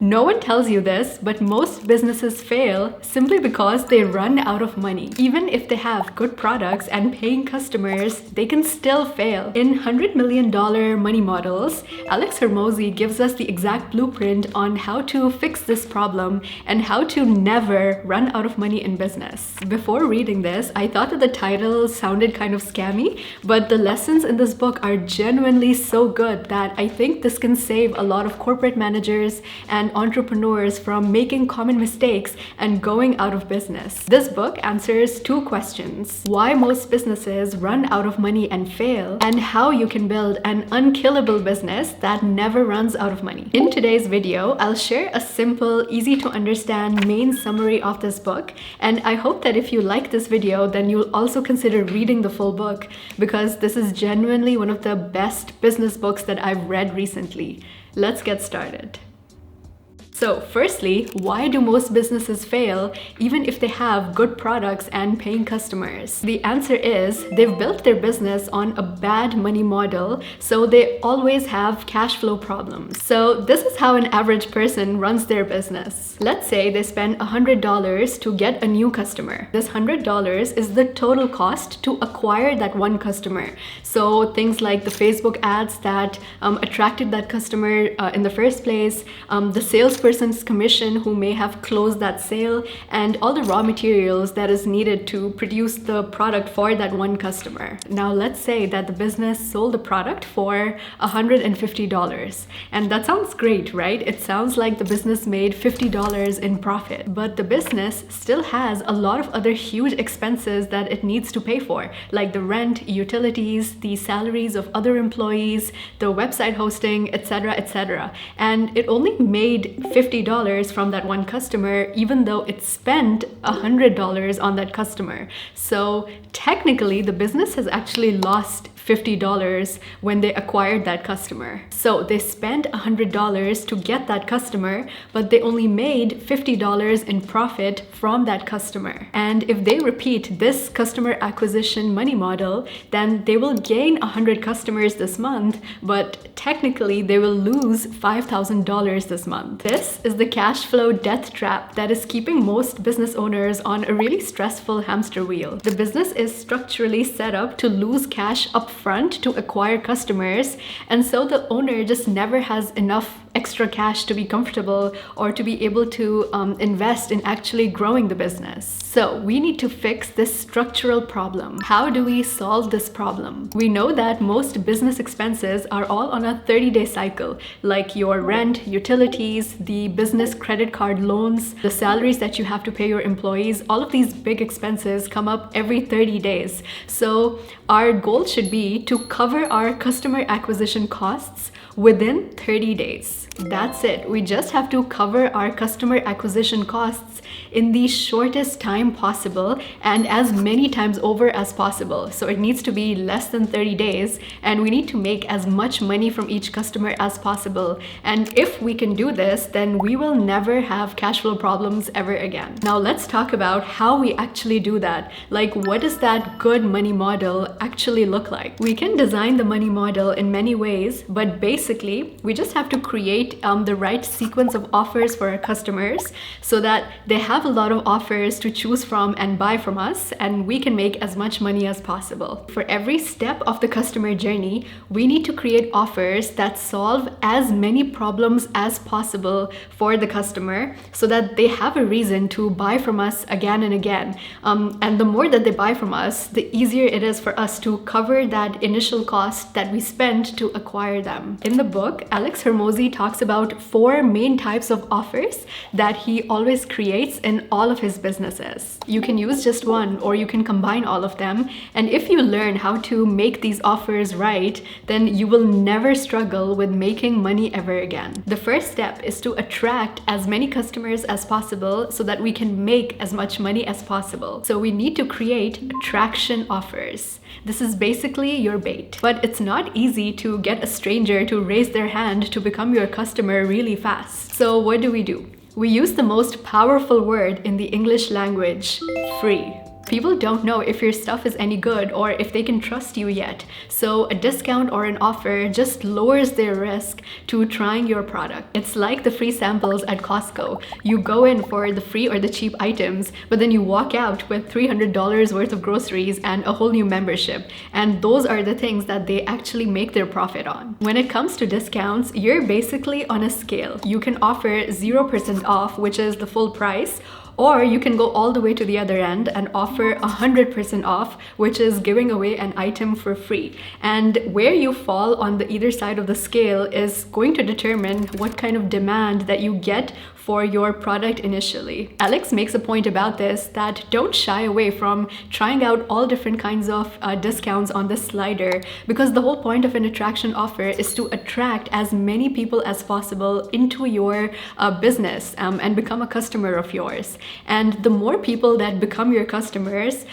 No one tells you this, but most businesses fail simply because they run out of money. Even if they have good products and paying customers, they can still fail. In $100 million money models, Alex Hormozi gives us the exact blueprint on how to fix this problem and how to never run out of money in business. Before reading this, I thought that the title sounded kind of scammy, but the lessons in this book are genuinely so good that I think this can save a lot of corporate managers and entrepreneurs from making common mistakes and going out of business. This book answers two questions: why most businesses run out of money and fail, and how you can build an unkillable business that never runs out of money. In today's video, I'll share a simple, easy to understand main summary of this book, and I hope that if you like this video, then you'll also consider reading the full book, because this is genuinely one of the best business books that I've read recently. Let's get started. So firstly, why do most businesses fail even if they have good products and paying customers? The answer is they've built their business on a bad money model, so they always have cash flow problems. So this is how an average person runs their business. Let's say they spend $100 to get a new customer. This $100 is the total cost to acquire that one customer. So things like the Facebook ads that attracted that customer in the first place, the salesperson's commission who may have closed that sale, and all the raw materials that is needed to produce the product for that one customer. Now let's say that the business sold the product for $150, and that sounds great, right? It sounds like the business made $50 in profit, but the business still has a lot of other huge expenses that it needs to pay for, like the rent, utilities, the salaries of other employees, the website hosting, etc., etc. And it only made $50 from that one customer, even though it spent $100 on that customer. So technically, the business has actually lost $50 when they acquired that customer. So they spent $100 to get that customer, but they only made $50 in profit from that customer. And if they repeat this customer acquisition money model, then they will gain 100 customers this month, but technically they will lose $5,000 this month. This is the cash flow death trap that is keeping most business owners on a really stressful hamster wheel. The business is structurally set up to lose cash upfront to acquire customers, and so the owner just never has enough extra cash to be comfortable or to be able to invest in actually growing the business. So we need to fix this structural problem. How do we solve this problem? We know that most business expenses are all on a 30-day cycle, like your rent, utilities, the business credit card loans, the salaries that you have to pay your employees. All of these big expenses come up every 30 days. So our goal should be to cover our customer acquisition costs within 30 days. That's it. We just have to cover our customer acquisition costs in the shortest time possible and as many times over as possible. So it needs to be less than 30 days, and we need to make as much money from each customer as possible. And if we can do this, then we will never have cash flow problems ever again. Now let's talk about how we actually do that. Like, what does that good money model actually look like? We can design the money model in many ways, but basically we just have to create the right sequence of offers for our customers so that they have a lot of offers to choose from and buy from us, and we can make as much money as possible. For every step of the customer journey, we need to create offers that solve as many problems as possible for the customer so that they have a reason to buy from us again and again. And the more that they buy from us, the easier it is for us to cover that initial cost that we spent to acquire them. In the book, Alex Hormozi talks about 4 main types of offers that he always creates in all of his businesses. You can use just one, or you can combine all of them. And if you learn how to make these offers right, then you will never struggle with making money ever again. The first step is to attract as many customers as possible so that we can make as much money as possible. So we need to create attraction offers. This is basically your bait. But it's not easy to get a stranger to raise their hand to become your customer really fast. So what do? We use the most powerful word in the English language: free. People don't know if your stuff is any good or if they can trust you yet. So a discount or an offer just lowers their risk to trying your product. It's like the free samples at Costco. You go in for the free or the cheap items, but then you walk out with $300 worth of groceries and a whole new membership. And those are the things that they actually make their profit on. When it comes to discounts, you're basically on a scale. You can offer 0% off, which is the full price, or you can go all the way to the other end and offer 100% off, which is giving away an item for free. And where you fall on the either side of the scale is going to determine what kind of demand that you get for your product initially. Alex makes a point about this, that don't shy away from trying out all different kinds of discounts on this slider, because the whole point of an attraction offer is to attract as many people as possible into your business and become a customer of yours. And the more people that become your customers,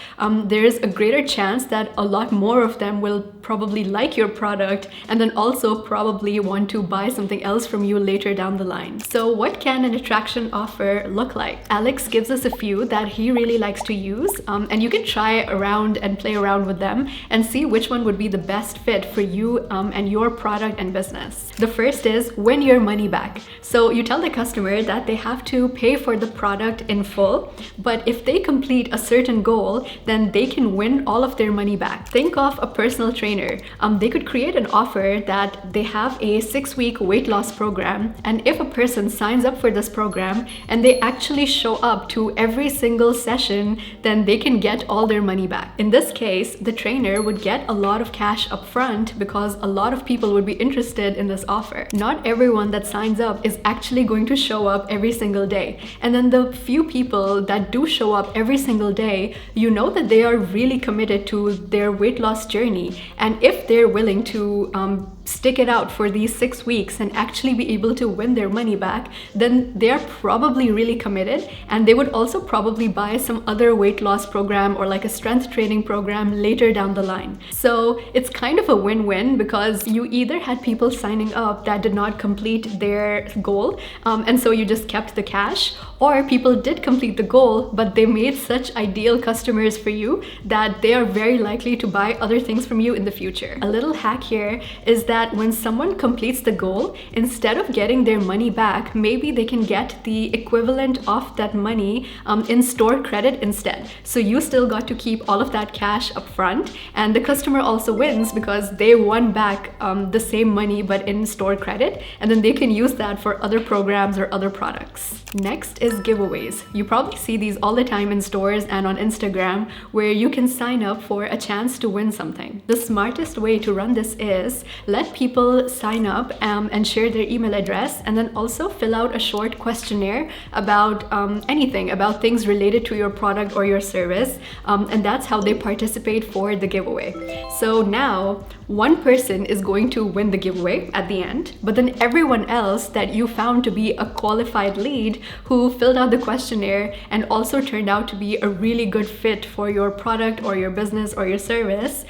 there's a greater chance that a lot more of them will probably like your product and then also probably want to buy something else from you later down the line. So what can an attraction offer look like? Alex gives us a few that he really likes to use, and you can try around and play around with them and see which one would be the best fit for you and your product and business. The first is win your money back. So you tell the customer that they have to pay for the product in full, but if they complete a certain goal, then they can win all of their money back. Think of a personal trainer. They could create an offer that they have a 6-week weight loss program, and if a person signs up for this program and they actually show up to every single session, then they can get all their money back. In this case, the trainer would get a lot of cash up front because a lot of people would be interested in this offer. Not everyone that signs up is actually going to show up every single day. And then the few people that do show up every single day, you know that they are really committed to their weight loss journey. And if they're willing to stick it out for these 6 weeks and actually be able to win their money back, then they're probably really committed, and they would also probably buy some other weight loss program or like a strength training program later down the line. So it's kind of a win-win, because you either had people signing up that did not complete their goal, and so you just kept the cash, or people did complete the goal, but they made such ideal customers for you that they are very likely to buy other things from you in the future. A little hack here is that when someone completes the goal, instead of getting their money back, maybe they can get the equivalent of that money in store credit instead. So you still got to keep all of that cash up front, and the customer also wins because they won back the same money but in store credit, and then they can use that for other programs or other products. Next is giveaways. You probably see these all the time in stores and on Instagram, where you can sign up for a chance to win something. The smartest way to run this is let people sign up and share their email address, and then also fill out a short questionnaire about anything, about things related to your product or your service, and that's how they participate for the giveaway. So now one person is going to win the giveaway at the end, but then everyone else that you found to be a qualified lead who filled out the questionnaire and also turned out to be a really good fit for your product or your business or your service,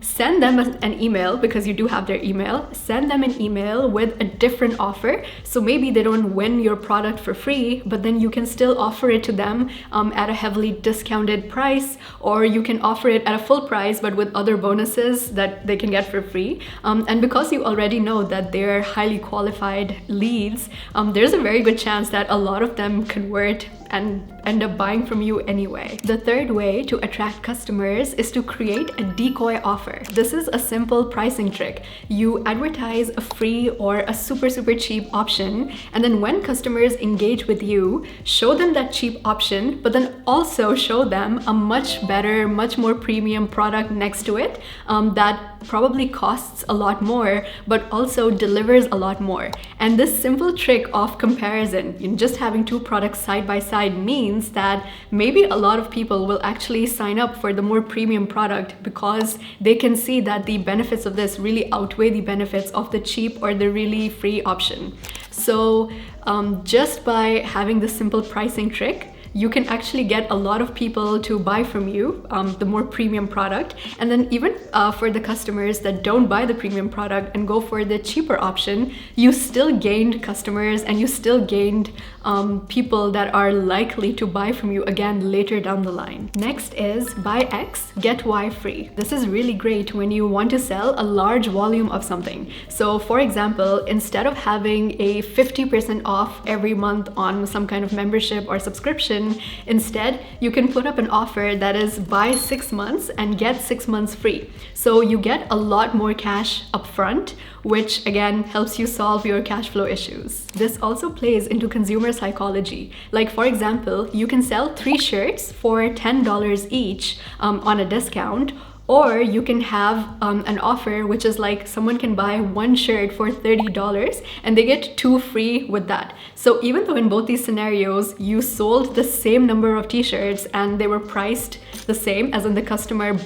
send them an email, because you do have their email. Send them an email with a different offer. So maybe they don't win your product for free, but then you can still offer it to them at a heavily discounted price, or you can offer it at a full price but with other bonuses that they can get for free. And because you already know that they're highly qualified leads, there's a very good chance that a lot of them convert and end up buying from you anyway. The third way to attract customers is to create a decoy offer. This is a simple pricing trick. You advertise a free or a super cheap option, and then when customers engage with you, show them that cheap option, but then also show them a much better, much more premium product next to it that probably costs a lot more but also delivers a lot more. And this simple trick of comparison, just having two products side by side, means that maybe a lot of people will actually sign up for the more premium product because they can see that the benefits of this really outweigh the benefits of the cheap or the really free option. So just by having this simple pricing trick, you can actually get a lot of people to buy from you the more premium product. And then even for the customers that don't buy the premium product and go for the cheaper option, you still gained customers and you still gained people that are likely to buy from you again later down the line. Next is buy X, get Y free. This is really great when you want to sell a large volume of something. So for example, instead of having a 50% off every month on some kind of membership or subscription, instead you can put up an offer that is buy 6 months and get 6 months free. So you get a lot more cash upfront, which again helps you solve your cash flow issues. This also plays into consumer psychology. Like for example, you can sell 3 shirts for $10 each on a discount, or you can have an offer which is like someone can buy 1 shirt for $30 and they get 2 free with that. So even though in both these scenarios you sold the same number of t-shirts and they were priced the same, as in the customer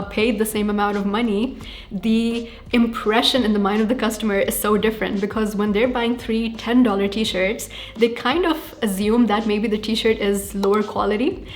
paid the same amount of money, the impression in the mind of the customer is so different, because when they're buying 3 $10 t-shirts, they kind of assume that maybe the t-shirt is lower quality,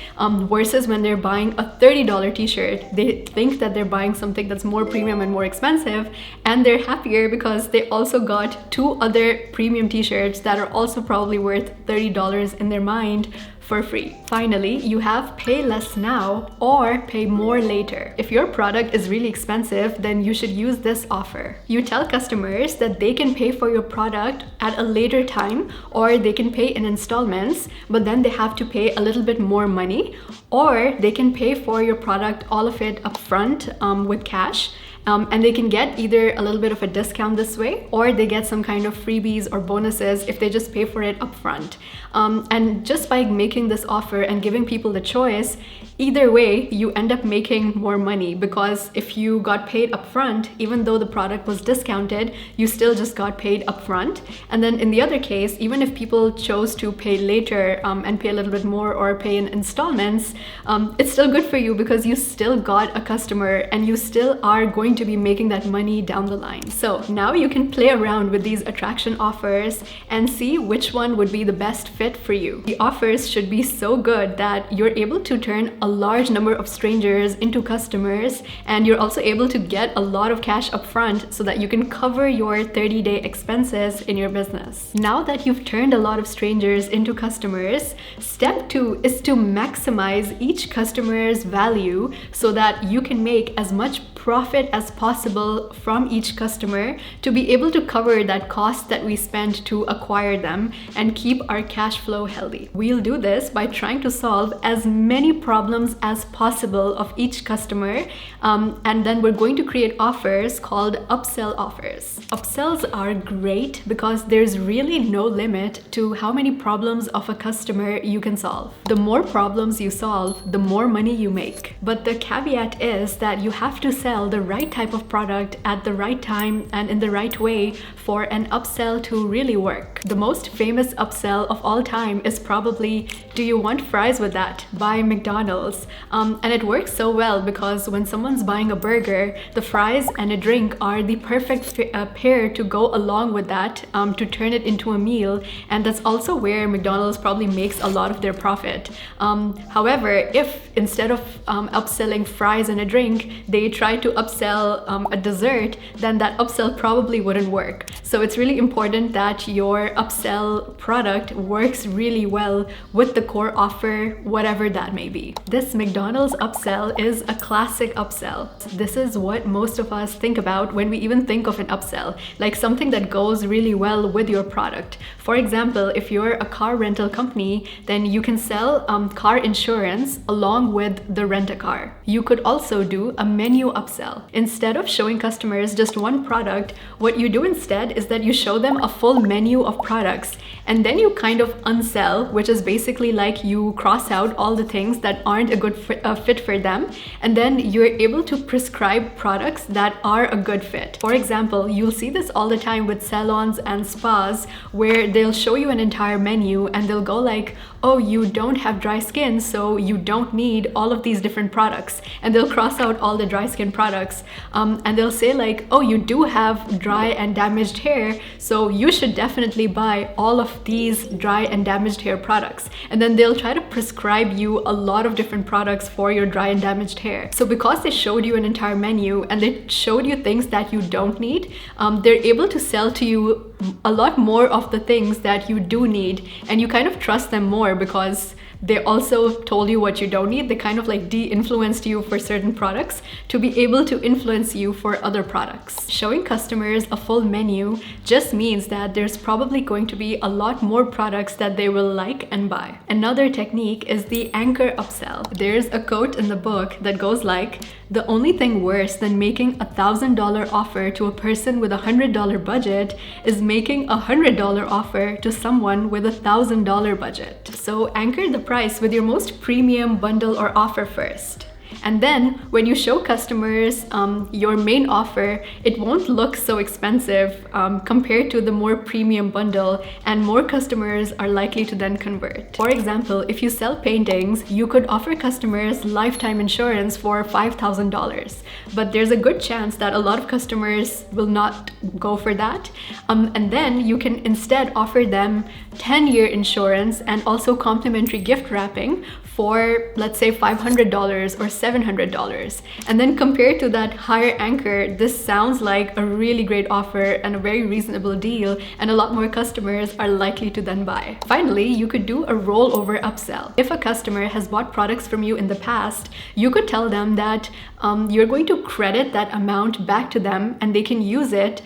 versus when they're buying a $30 t-shirt, they think that they're buying something that's more premium and more expensive, and they're happier because they also got 2 other premium t-shirts that are also probably worth $30 in their mind for free. Finally, you have pay less now or pay more later. If your product is really expensive, then you should use this offer. You tell customers that they can pay for your product at a later time, or they can pay in installments, but then they have to pay a little bit more money, or they can pay for your product, all of it upfront with cash. And they can get either a little bit of a discount this way, or they get some kind of freebies or bonuses if they just pay for it upfront. And just by making this offer and giving people the choice, either way, you end up making more money, because if you got paid upfront, even though the product was discounted, you still just got paid upfront. And then in the other case, even if people chose to pay later and pay a little bit more or pay in installments, it's still good for you because you still got a customer and you still are going to be making that money down the line. So now you can play around with these attraction offers and see which one would be the best fit for you. The offers should be so good that you're able to turn a large number of strangers into customers, and you're also able to get a lot of cash upfront so that you can cover your 30-day expenses in your business. Now that you've turned a lot of strangers into customers, step 2 is to maximize each customer's value so that you can make as much profit as possible from each customer to be able to cover that cost that we spent to acquire them and keep our cash flow healthy. We'll do this by trying to solve as many problems as possible of each customer, and then we're going to create offers called upsell offers. Upsells are great because there's really no limit to how many problems of a customer you can solve. The more problems you solve, the more money you make. But the caveat is that you have to sell the right type of product at the right time and in the right way for an upsell to really work. The most famous upsell of all time is probably, "Do you want fries with that?" by McDonald's. And it works so well because when someone's buying a burger, the fries and a drink are the perfect pair to go along with that, to turn it into a meal. And that's also where McDonald's probably makes a lot of their profit. However, if instead of upselling fries and a drink, they try to upsell a dessert, then that upsell probably wouldn't work. So it's really important that your upsell product works really well with the core offer, whatever that may be. This McDonald's upsell is a classic upsell. This is what most of us think about when we even think of an upsell, like something that goes really well with your product. For example, if you're a car rental company, then you can sell car insurance along with the rent-a-car. You could also do a menu upsell. Instead of showing customers just one product, what you do instead is that you show them a full menu of products, and then you kind of unsell, which is basically like you cross out all the things that aren't a good fit for them, and then you're able to prescribe products that are a good fit. For example, you'll see this all the time with salons and spas, where they'll show you an entire menu and they'll go like, "Oh, you don't have dry skin, so you don't need all of these different products," and they'll cross out all the dry skin products, and they'll say like, oh, you do have dry and damaged hair, so you should definitely buy all of these dry and damaged hair products. And then they'll try to prescribe you a lot of different products for your dry and damaged hair. So because they showed you an entire menu and they showed you things that you don't need, they're able to sell to you a lot more of the things that you do need, and you kind of trust them more because they also told you what you don't need. They kind of like de-influenced you for certain products to be able to influence you for other products. Showing customers a full menu just means that there's probably going to be a lot more products that they will like and buy. Another technique is the anchor upsell. There's a quote in the book that goes like, "The only thing worse than making $1,000 offer to a person with $100 budget is making a $100 offer to someone with $1,000 budget." So anchor the price with your most premium bundle or offer first. And then when you show customers your main offer, it won't look so expensive compared to the more premium bundle, and more customers are likely to then convert. For example, if you sell paintings, you could offer customers lifetime insurance for $5,000, but there's a good chance that a lot of customers will not go for that. And then you can instead offer them 10-year insurance and also complimentary gift wrapping for, let's say, $500 or $700. And then compared to that higher anchor, this sounds like a really great offer and a very reasonable deal, and a lot more customers are likely to then buy. Finally, you could do a rollover upsell. If a customer has bought products from you in the past, you could tell them that you're going to credit that amount back to them and they can use it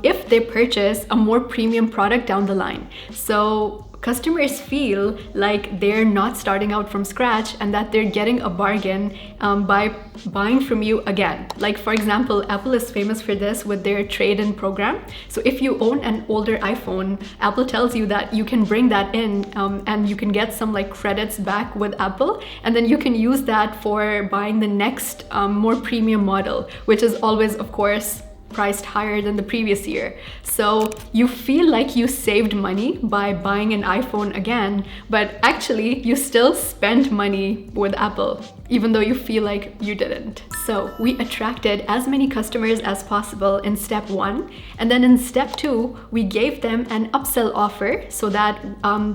if they purchase a more premium product down the line. So customers feel like they're not starting out from scratch and that they're getting a bargain by buying from you again. Like, for example, Apple is famous for this with their trade-in program. So if you own an older iPhone, Apple tells you that you can bring that in and you can get some like credits back with Apple, and then you can use that for buying the next more premium model, which is always, of course, priced higher than the previous year. So you feel like you saved money by buying an iPhone again, but actually you still spent money with Apple, even though you feel like you didn't. So we attracted as many customers as possible in step 1, and then in step 2, we gave them an upsell offer so that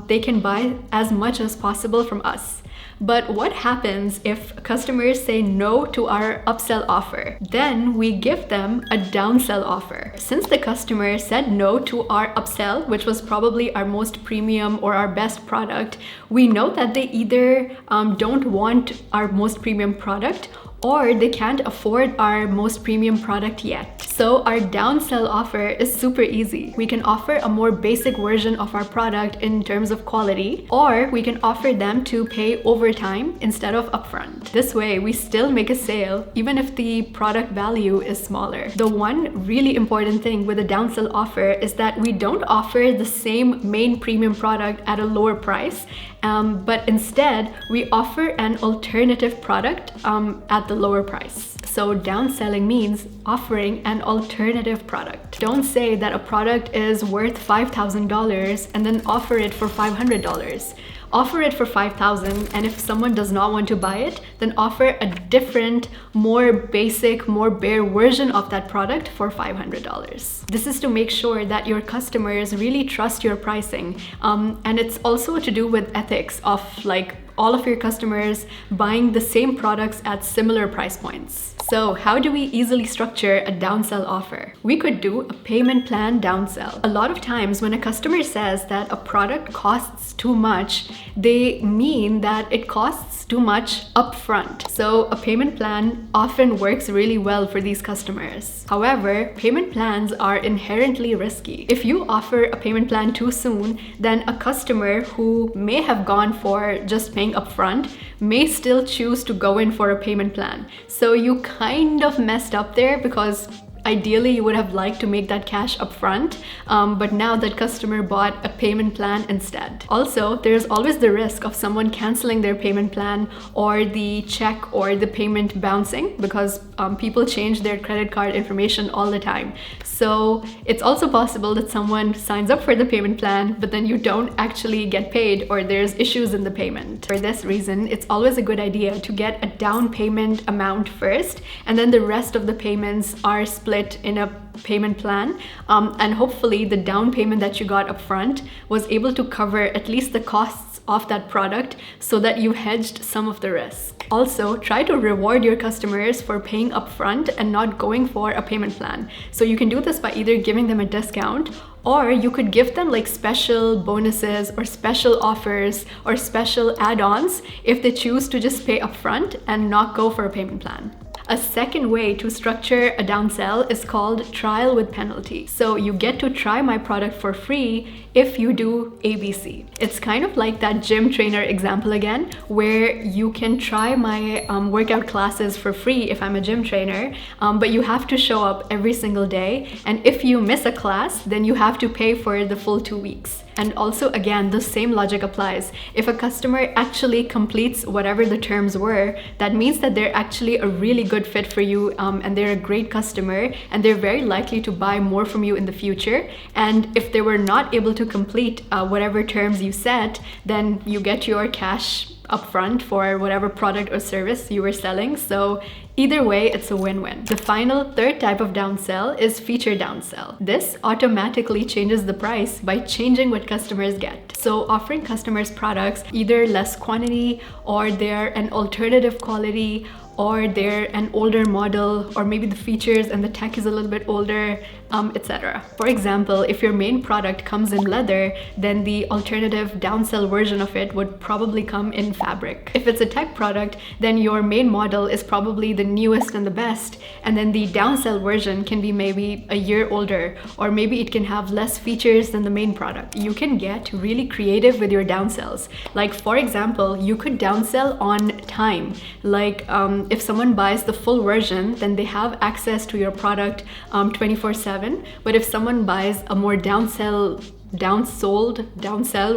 they can buy as much as possible from us. But what happens if customers say no to our upsell offer? Then we give them a downsell offer. Since the customer said no to our upsell, which was probably our most premium or our best product, we know that they either don't want our most premium product, or they can't afford our most premium product yet. So our downsell offer is super easy. We can offer a more basic version of our product in terms of quality, or we can offer them to pay overtime instead of upfront. This way, we still make a sale even if the product value is smaller. The one really important thing with a downsell offer is that we don't offer the same main premium product at a lower price, but instead we offer an alternative product at the lower price. So downselling means offering an alternative product. Don't say that a product is worth $5,000 and then offer it for $500. Offer it for $5,000, and if someone does not want to buy it, then offer a different, more basic, more bare version of that product for $500. This is to make sure that your customers really trust your pricing, and it's also to do with ethics of like all of your customers buying the same products at similar price points. So how do we easily structure a downsell offer? We could do a payment plan downsell. A lot of times when a customer says that a product costs too much, they mean that it costs too much upfront. So a payment plan often works really well for these customers. However, payment plans are inherently risky. If you offer a payment plan too soon, then a customer who may have gone for just paying upfront may still choose to go in for a payment plan. So you kind of messed up there, because ideally you would have liked to make that cash upfront, but now that customer bought a payment plan instead. Also, there's always the risk of someone canceling their payment plan or the check or the payment bouncing, because people change their credit card information all the time. So it's also possible that someone signs up for the payment plan, but then you don't actually get paid, or there's issues in the payment. For this reason, it's always a good idea to get a down payment amount first, and then the rest of the payments are split in a payment plan, and hopefully the down payment that you got upfront was able to cover at least the costs of that product, so that you hedged some of the risk. Also, try to reward your customers for paying upfront and not going for a payment plan. So you can do this by either giving them a discount, or you could give them like special bonuses or special offers or special add-ons if they choose to just pay upfront and not go for a payment plan. A second way to structure a downsell is called trial with penalty. So you get to try my product for free if you do ABC. It's kind of like that gym trainer example again, where you can try my workout classes for free if I'm a gym trainer, but you have to show up every single day. And if you miss a class, then you have to pay for the full 2 weeks. And also, again, the same logic applies. If a customer actually completes whatever the terms were, that means that they're actually a really good fit for you, and they're a great customer, and they're very likely to buy more from you in the future. And if they were not able to complete whatever terms you set, then you get your cash upfront for whatever product or service you were selling. So either way, it's a win-win. The final third type of downsell is feature downsell. This automatically changes the price by changing what customers get. So offering customers products either less quantity, or they're an alternative quality, or they're an older model, or maybe the features and the tech is a little bit older, etc. For example, if your main product comes in leather, then the alternative downsell version of it would probably come in fabric. If it's a tech product, then your main model is probably the newest and the best, and then the downsell version can be maybe a year older, or maybe it can have less features than the main product. You can get really creative with your downsells. Like, for example, you could downsell on time. Like, if someone buys the full version, then they have access to your product 24/7. But if someone buys a more downsell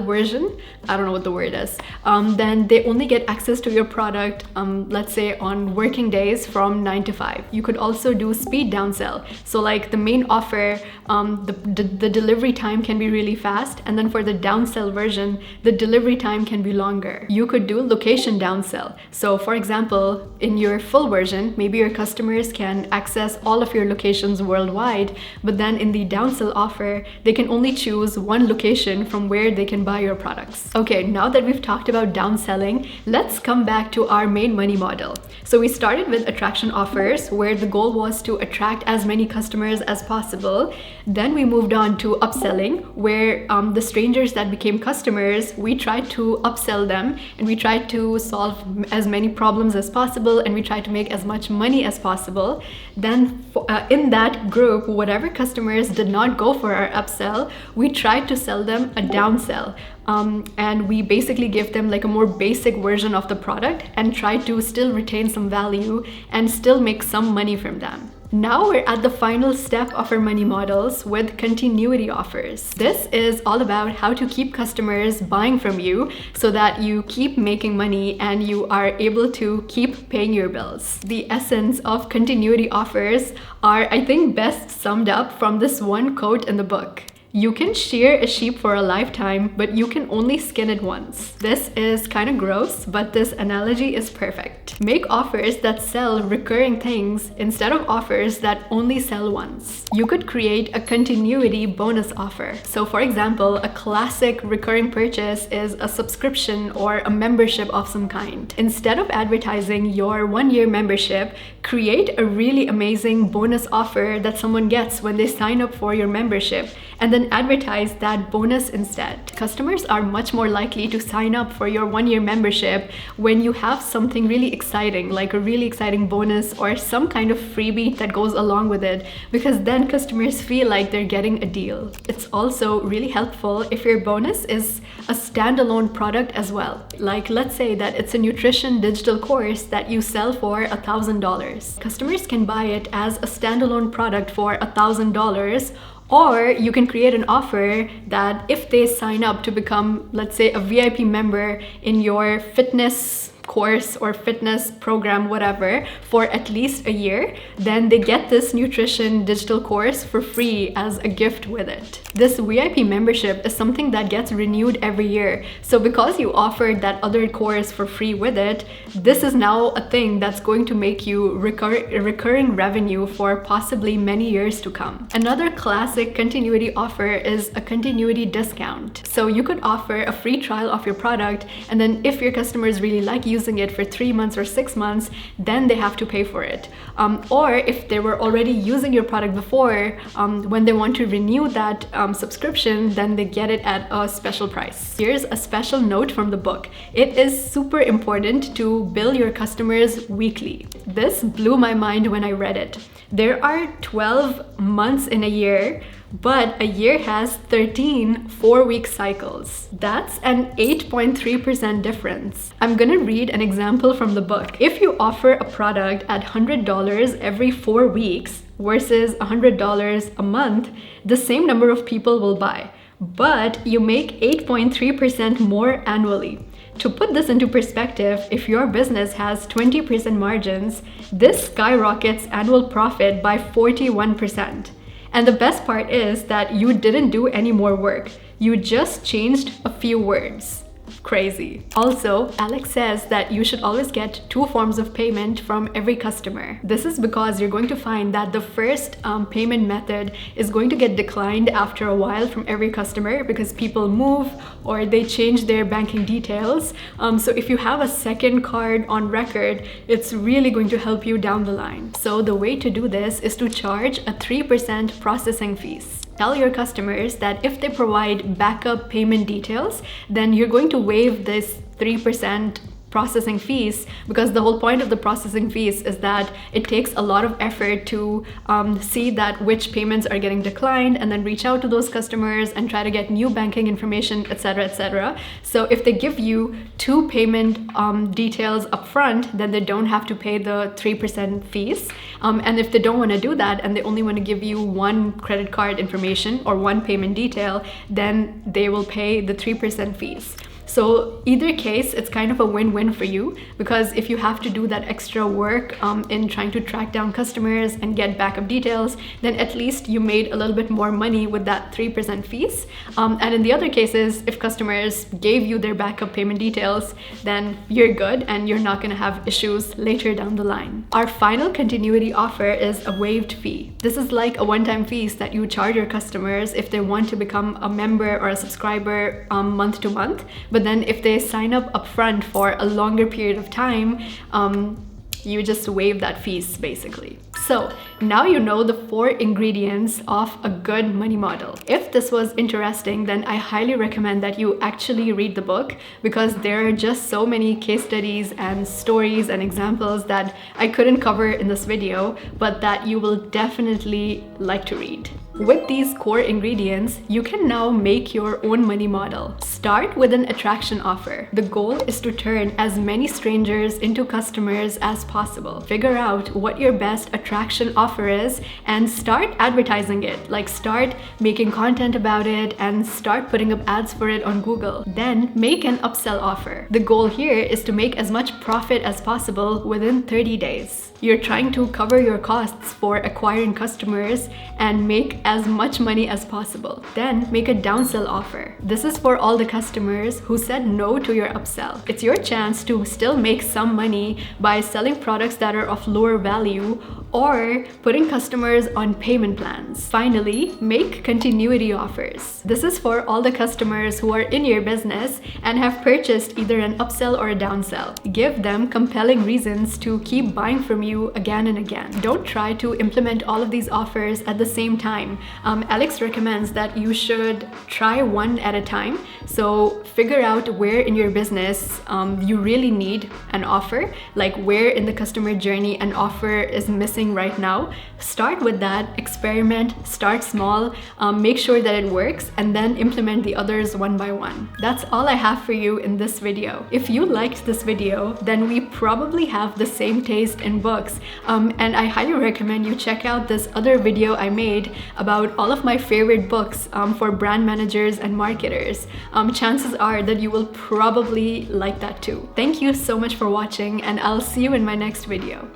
version, I don't know what the word is, then they only get access to your product, let's say on working days from 9 to 5. You could also do speed downsell. So like the main offer, the delivery time can be really fast, and then for the downsell version, the delivery time can be longer. You could do location downsell. So for example, in your full version, maybe your customers can access all of your locations worldwide, but then in the downsell offer, they can only choose one location from where they can buy your products. Okay, now that we've talked about downselling, let's come back to our main money model. So we started with attraction offers, where the goal was to attract as many customers as possible. Then we moved on to upselling, where the strangers that became customers, we tried to upsell them, and we tried to solve as many problems as possible, and we tried to make as much money as possible. Then in that group, whatever customers did not go for our upsell, we tried to sell them a downsell. And we basically give them like a more basic version of the product and try to still retain some value and still make some money from them. Now we're at the final step of our money models with continuity offers. This is all about how to keep customers buying from you so that you keep making money and you are able to keep paying your bills. The essence of continuity offers are, I think, best summed up from this one quote in the book. You can shear a sheep for a lifetime, but you can only skin it once. This is kind of gross, but this analogy is perfect. Make offers that sell recurring things instead of offers that only sell once. You could create a continuity bonus offer. So for example, a classic recurring purchase is a subscription or a membership of some kind. Instead of advertising your 1-year membership, create a really amazing bonus offer that someone gets when they sign up for your membership. and then advertise that bonus instead. Customers are much more likely to sign up for your 1-year membership when you have something really exciting, like a really exciting bonus or some kind of freebie that goes along with it, because then customers feel like they're getting a deal. It's also really helpful if your bonus is a standalone product as well. Like, let's say that it's a nutrition digital course that you sell for $1,000. Customers can buy it as a standalone product for $1,000, or you can create an offer that if they sign up to become, let's say, a VIP member in your fitness course or fitness program, whatever, for at least a year, then they get this nutrition digital course for free as a gift with it. This VIP membership is something that gets renewed every year. So because you offered that other course for free with it, this is now a thing that's going to make you recurring revenue for possibly many years to come. Another classic continuity offer is a continuity discount. So you could offer a free trial of your product, and then if your customers really like using it for 3 months or 6 months, then they have to pay for it. Or if they were already using your product before, when they want to renew that subscription, then they get it at a special price. Here's a special note from the book. It is super important to bill your customers weekly. This blew my mind when I read it. There are 12 months in a year, but a year has 13 4-week cycles. That's an 8.3% difference. I'm gonna read an example from the book. If you offer a product at $100 every 4 weeks versus $100 a month, the same number of people will buy, but you make 8.3% more annually. To put this into perspective, if your business has 20% margins, this skyrockets annual profit by 41%. And the best part is that you didn't do any more work. You just changed a few words. Crazy. Also, Alex says that you should always get 2 forms of payment from every customer. This is because you're going to find that the first payment method is going to get declined after a while from every customer because people move or they change their banking details. So if you have a second card on record, it's really going to help you down the line. So the way to do this is to charge a 3% processing fees. Tell your customers that if they provide backup payment details, then you're going to waive this 3% processing fees, because the whole point of the processing fees is that it takes a lot of effort to see that which payments are getting declined and then reach out to those customers and try to get new banking information, etc., etc. So if they give you 2 payment details upfront, then they don't have to pay the 3% fees. And if they don't want to do that and they only want to give you 1 credit card information or 1 payment detail, then they will pay the 3% fees. So either case, it's kind of a win-win for you, because if you have to do that extra work in trying to track down customers and get backup details, then at least you made a little bit more money with that 3% fees. And in the other cases, if customers gave you their backup payment details, then you're good and you're not going to have issues later down the line. Our final continuity offer is a waived fee. This is like a one-time fees that you charge your customers if they want to become a member or a subscriber month to month. But then if they sign up upfront for a longer period of time, you just waive that fees basically. So now you know the 4 ingredients of a good money model. If this was interesting, then I highly recommend that you actually read the book, because there are just so many case studies and stories and examples that I couldn't cover in this video, but that you will definitely like to read. With these core ingredients, you can now make your own money model. Start with an attraction offer. The goal is to turn as many strangers into customers as possible. Figure out what your best attraction offer is and start advertising it. Like, start making content about it and start putting up ads for it on Google. Then make an upsell offer. The goal here is to make as much profit as possible within 30 days. You're trying to cover your costs for acquiring customers and make as much money as possible. Then make a downsell offer. This is for all the customers who said no to your upsell. It's your chance to still make some money by selling products that are of lower value, or putting customers on payment plans. Finally, make continuity offers. This is for all the customers who are in your business and have purchased either an upsell or a downsell. Give them compelling reasons to keep buying from you again and again. Don't try to implement all of these offers at the same time. Alex recommends that you should try one at a time. So figure out where in your business you really need an offer, like where in the customer journey an offer is missing right now. Start with that, experiment, start small, make sure that it works, and then implement the others one by one. That's all I have for you in this video. If you liked this video, then we probably have the same taste in books, and I highly recommend you check out this other video I made about all of my favorite books for brand managers and marketers. Chances are that you will probably like that too. Thank you so much for watching, and I'll see you in my next video.